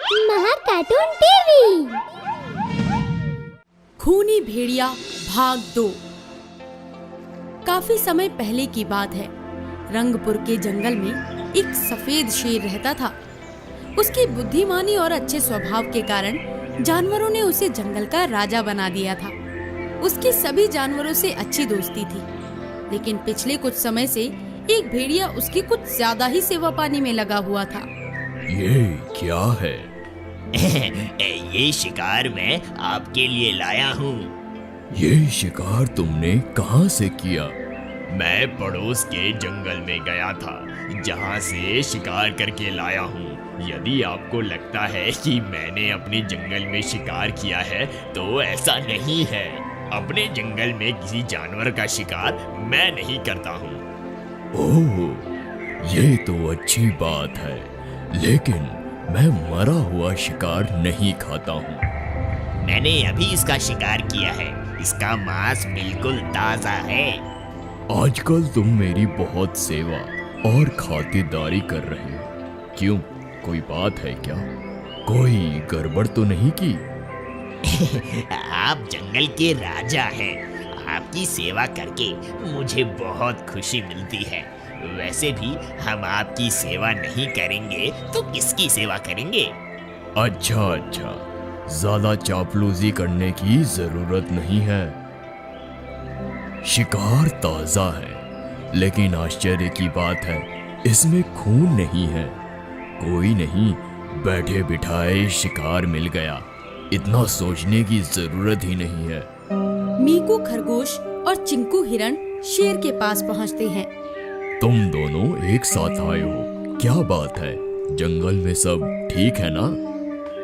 महाकार्टून TV. खूनी भेड़िया भाग 2। काफी समय पहले की बात है। रंगपुर के जंगल में एक सफेद शेर रहता था। उसकी बुद्धिमानी और अच्छे स्वभाव के कारण जानवरों ने उसे जंगल का राजा बना दिया था। उसकी सभी जानवरों से अच्छी दोस्ती थी, लेकिन पिछले कुछ समय से एक भेड़िया उसकी कुछ ज्यादा ही सेवा पानी में लगा हुआ था। ये क्या है? ये शिकार मैं आपके लिए लाया हूँ। ये शिकार तुमने कहाँ से किया? मैं पड़ोस के जंगल में गया था, जहाँ से शिकार करके लाया हूँ। यदि आपको लगता है कि मैंने अपने जंगल में शिकार किया है, तो ऐसा नहीं है। अपने जंगल में किसी जानवर का शिकार मैं नहीं करता हूँ। ओह, ये तो अच्छी बात है, लेकिन मैं मरा हुआ शिकार नहीं खाता हूँ। मैंने अभी इसका शिकार किया है। इसका मांस बिल्कुल ताजा है। आजकल तुम मेरी बहुत सेवा और खातिरदारी कर रहे हो। क्यों, कोई बात है क्या? कोई गड़बड़ तो नहीं की? आप जंगल के राजा हैं। आपकी सेवा करके मुझे बहुत खुशी मिलती है। वैसे भी हम आपकी सेवा नहीं करेंगे तो किसकी सेवा करेंगे? अच्छा, ज्यादा चापलूसी करने की जरूरत नहीं है। शिकार ताजा है, लेकिन आश्चर्य की बात है, इसमें खून नहीं है। कोई नहीं, बैठे बिठाए शिकार मिल गया। इतना सोचने की जरूरत ही नहीं है। मीकू खरगोश और चिंकू हिरण शेर के पास पहुँचते हैं। तुम दोनों एक साथ आए हो, क्या बात है? जंगल में सब ठीक है ना?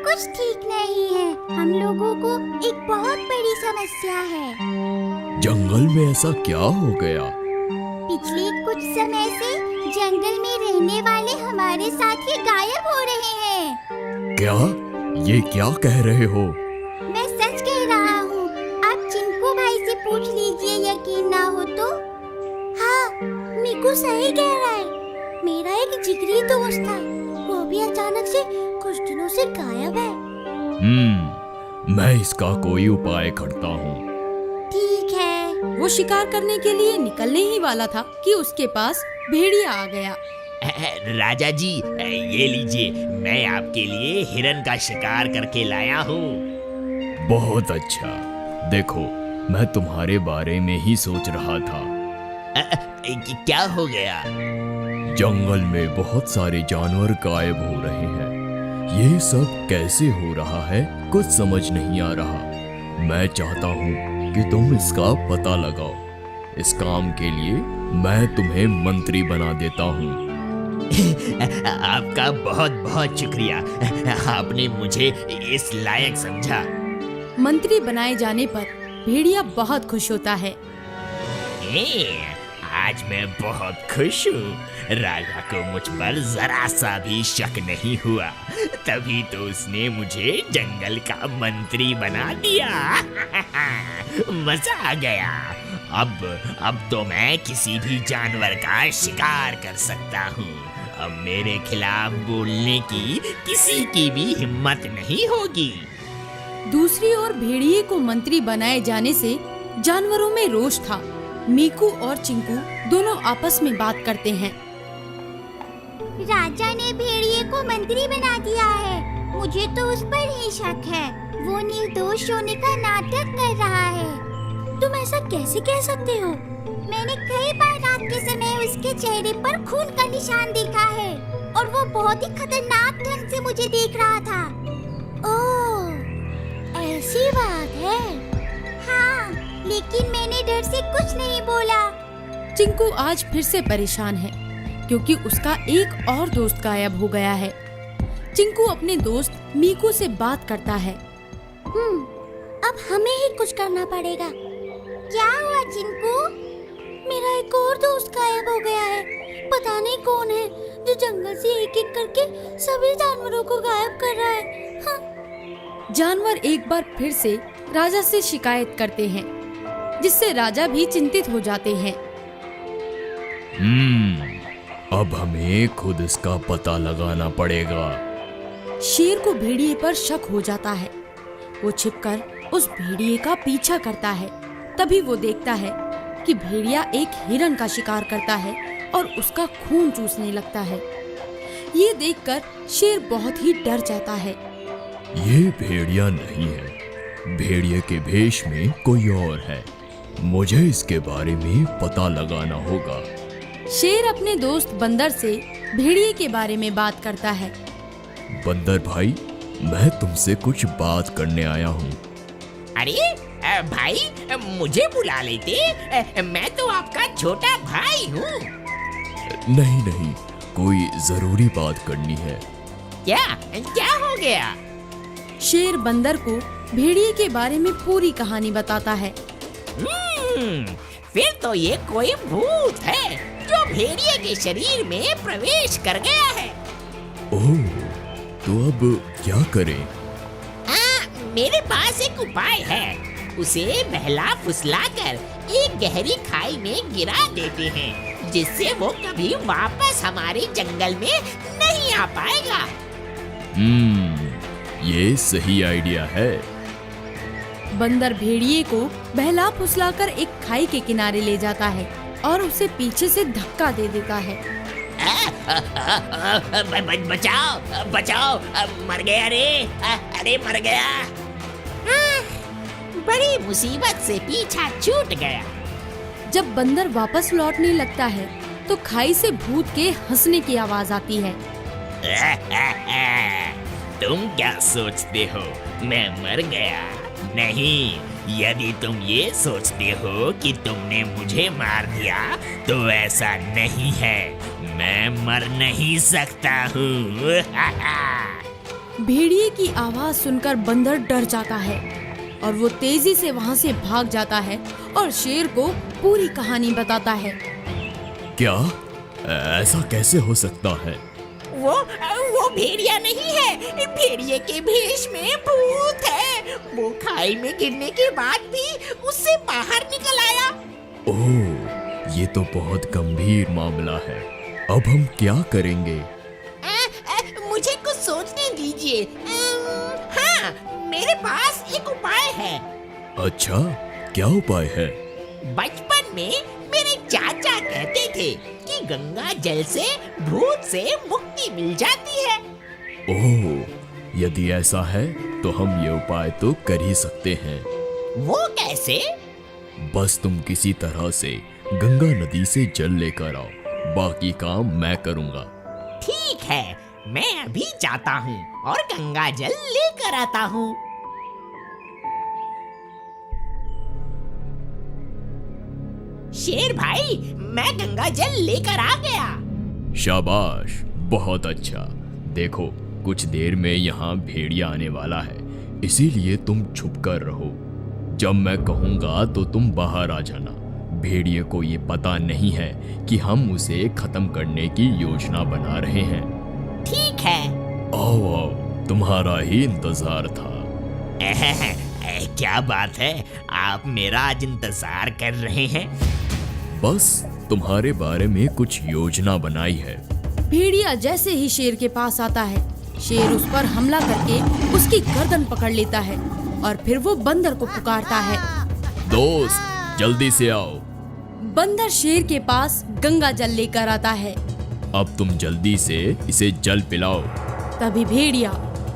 कुछ ठीक नहीं है। हम लोगों को एक बहुत बड़ी समस्या है। जंगल में ऐसा क्या हो गया? पिछले कुछ समय से जंगल में रहने वाले हमारे साथी गायब हो रहे हैं। क्या? ये क्या कह रहे हो? मैं सच कह रहा हूँ। आप चिंकू भाई से पूछ लीजिए, यकीन ना हो तो। हाँ, मीकू सही कह रहा है। मेरा एक जिगरी दोस्त था, वो भी अचानक से कुछ दिनों से गायब है। मैं इसका कोई उपाय करता हूँ। ठीक है। वो शिकार करने के लिए निकलने ही वाला था कि उसके पास भेड़िया आ गया। राजा जी, ये लीजिए, मैं आपके लिए हिरन का शिकार करके लाया हूँ। बहुत अच्छा। देखो, मैं तुम्हारे बारे में ही सोच रहा था। क्या हो गया? जंगल में बहुत सारे जानवर गायब हो रहे हैं। ये सब कैसे हो रहा है, कुछ समझ नहीं आ रहा। मैं चाहता हूँ कि तुम इसका पता लगाओ। इस काम के लिए मैं तुम्हें मंत्री बना देता हूँ। आपका बहुत बहुत शुक्रिया। आपने मुझे इस लायक समझा। मंत्री बनाए जाने पर भेड़िया बहुत खुश होता है। आज मैं बहुत खुश हूँ। राजा को मुझ पर जरा सा भी शक नहीं हुआ, तभी तो उसने मुझे जंगल का मंत्री बना दिया। मजा आ गया। अब तो मैं किसी भी जानवर का शिकार कर सकता हूँ। अब मेरे खिलाफ बोलने की किसी की भी हिम्मत नहीं होगी। दूसरी ओर भेड़िए को मंत्री बनाए जाने से जानवरों में रोष था। मीकू और चिंकू दोनों आपस में बात करते हैं। राजा ने भेड़िए को मंत्री बना दिया है। मुझे तो उस पर ही शक है। वो निर्दोष होने का नाटक कर रहा है। तुम ऐसा कैसे कह सकते हो? मैंने कई बार रात के समय उसके चेहरे पर खून का निशान देखा है, और वो बहुत ही खतरनाक ढंग से मुझे देख रहा था। ओह, ऐसी बात है। हाँ, लेकिन मैंने डर से कुछ नहीं बोला। चिंकू आज फिर से परेशान है, क्योंकि उसका एक और दोस्त गायब हो गया है। चिंकू अपने दोस्त मीकू से बात करता है। अब हमें ही कुछ करना पड़ेगा। क्या हुआ चिंकू? मेरा एक और दोस्त गायब हो गया है। पता नहीं कौन है जो जंगल से एक एक करके सभी जानवरों को गायब कर रहा है। हाँ। जानवर एक बार फिर से राजा से शिकायत करते हैं, जिससे राजा भी चिंतित हो जाते हैं। अब हमें खुद इसका पता लगाना पड़ेगा। शेर को भेड़िए पर शक हो जाता है। वो छिपकर उस भेड़िए का पीछा करता है। तभी वो देखता है कि भेड़िया एक हिरन का शिकार करता है और उसका खून चूसने लगता है। ये देखकर शेर बहुत ही डर जाता है। ये भेड़िया नहीं है, भेड़िए के भेष में कोई और है। मुझे इसके बारे में पता लगाना होगा। शेर अपने दोस्त बंदर से भेड़िए के बारे में बात करता है। बंदर भाई, मैं तुमसे कुछ बात करने आया हूँ। अरे भाई, मुझे बुला लेते, मैं तो आपका छोटा भाई हूँ। नहीं नहीं, कोई जरूरी बात करनी है। क्या क्या हो गया? शेर बंदर को भेड़िए के बारे में पूरी कहानी बताता है। फिर तो ये कोई भूत है जो भेड़िए के शरीर में प्रवेश कर गया है। ओह, तो अब क्या करें? मेरे पास एक उपाय है। उसे बहला फुसला कर एक गहरी खाई में गिरा देते हैं, जिससे वो कभी वापस हमारे जंगल में नहीं आ पाएगा। ये सही आइडिया है। बंदर भेड़िए को बहला फुसलाकर एक खाई के किनारे ले जाता है और उसे पीछे से धक्का दे देता है। बचाओ बचाओ, मर गया रे, अरे मर गया। बड़ी मुसीबत से पीछा छूट गया। जब बंदर वापस लौटने लगता है तो खाई से भूत के हंसने की आवाज आती है। तुम क्या सोचते हो मैं मर गया? नहीं, यदि तुम ये सोचते हो कि तुमने मुझे मार दिया तो ऐसा नहीं है, मैं मर नहीं सकता हूँ। भेड़िए की आवाज सुनकर बंदर डर जाता है और वो तेजी से वहाँ से भाग जाता है और शेर को पूरी कहानी बताता है। क्या? ऐसा कैसे हो सकता है? वो भेड़िया नहीं है, भेड़िए के भेष में भूत है। वो खाई में गिरने के बाद भी उससे बाहर निकल आया। ओह, ये तो बहुत गंभीर मामला है। अब हम क्या करेंगे? मुझे कुछ सोचने दीजिए। हाँ, मेरे पास एक उपाय है। अच्छा, क्या उपाय है? बचपन में मेरे चाचा कहते थे कि गंगा जल से भूत से मुक्ति मिल जाती है। ओह, यदि ऐसा है तो हम ये उपाय तो कर ही सकते हैं। वो कैसे? बस तुम किसी तरह से गंगा नदी से जल लेकर आओ, बाकी काम मैं करूँगा। ठीक है, मैं अभी जाता हूँ और गंगा जल लेकर आता हूँ। शेर भाई, मैं गंगा जल लेकर आ गया। शाबाश, बहुत अच्छा। देखो, कुछ देर में यहाँ भेड़िया आने वाला है, इसीलिए तुम छुप कर रहो। जब मैं कहूँगा तो तुम बाहर आ जाना। भेड़िए को ये पता नहीं है कि हम उसे खत्म करने की योजना बना रहे हैं। ठीक है। आओ आओ, तुम्हारा ही इंतजार था। क्या बात है, आप मेरा आज इंतजार कर रहे हैं? बस तुम्हारे बारे में कुछ योजना बनाई है। भेड़िया जैसे ही शेर के पास आता है, शेर उस पर हमला करके उसकी गर्दन पकड़ लेता है और फिर वो बंदर को पुकारता है। दोस्त, जल्दी से आओ। बंदर शेर के पास गंगा जल लेकर आता है। अब तुम जल्दी से इसे जल पिलाओ। तभी भेड़िया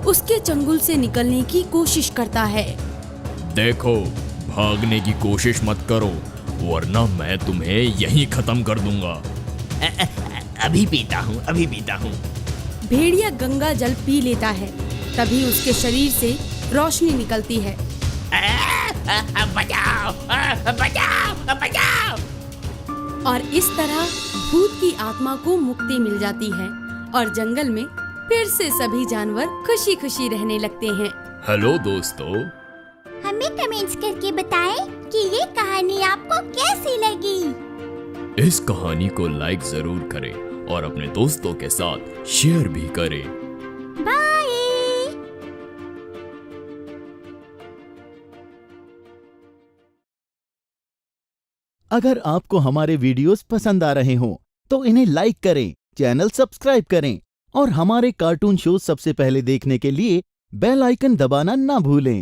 उसके चंगुल से निकलने की कोशिश करता है। देखो, भागने की कोशिश मत करो, वरना मैं तुम्हें यहीं खत्म कर दूंगा। अभी पीता हूँ, अभी पीता हूँ। भेड़िया गंगा जल पी लेता है। तभी उसके शरीर से रोशनी निकलती है। बचाओ, बचाओ, बचाओ। और इस तरह भूत की आत्मा को मुक्ति मिल जाती है और जंगल में फिर से सभी जानवर खुशी खुशी रहने लगते हैं। हेलो दोस्तों, हमें कमेंट्स करके बताएं कि ये कहानी आपको कैसी लगी। इस कहानी को लाइक जरूर करें और अपने दोस्तों के साथ शेयर भी करें। बाय। अगर आपको हमारे वीडियोस पसंद आ रहे हों तो इन्हें लाइक करें, चैनल सब्सक्राइब करें और हमारे कार्टून शो सबसे पहले देखने के लिए बेल आइकन दबाना ना भूलें।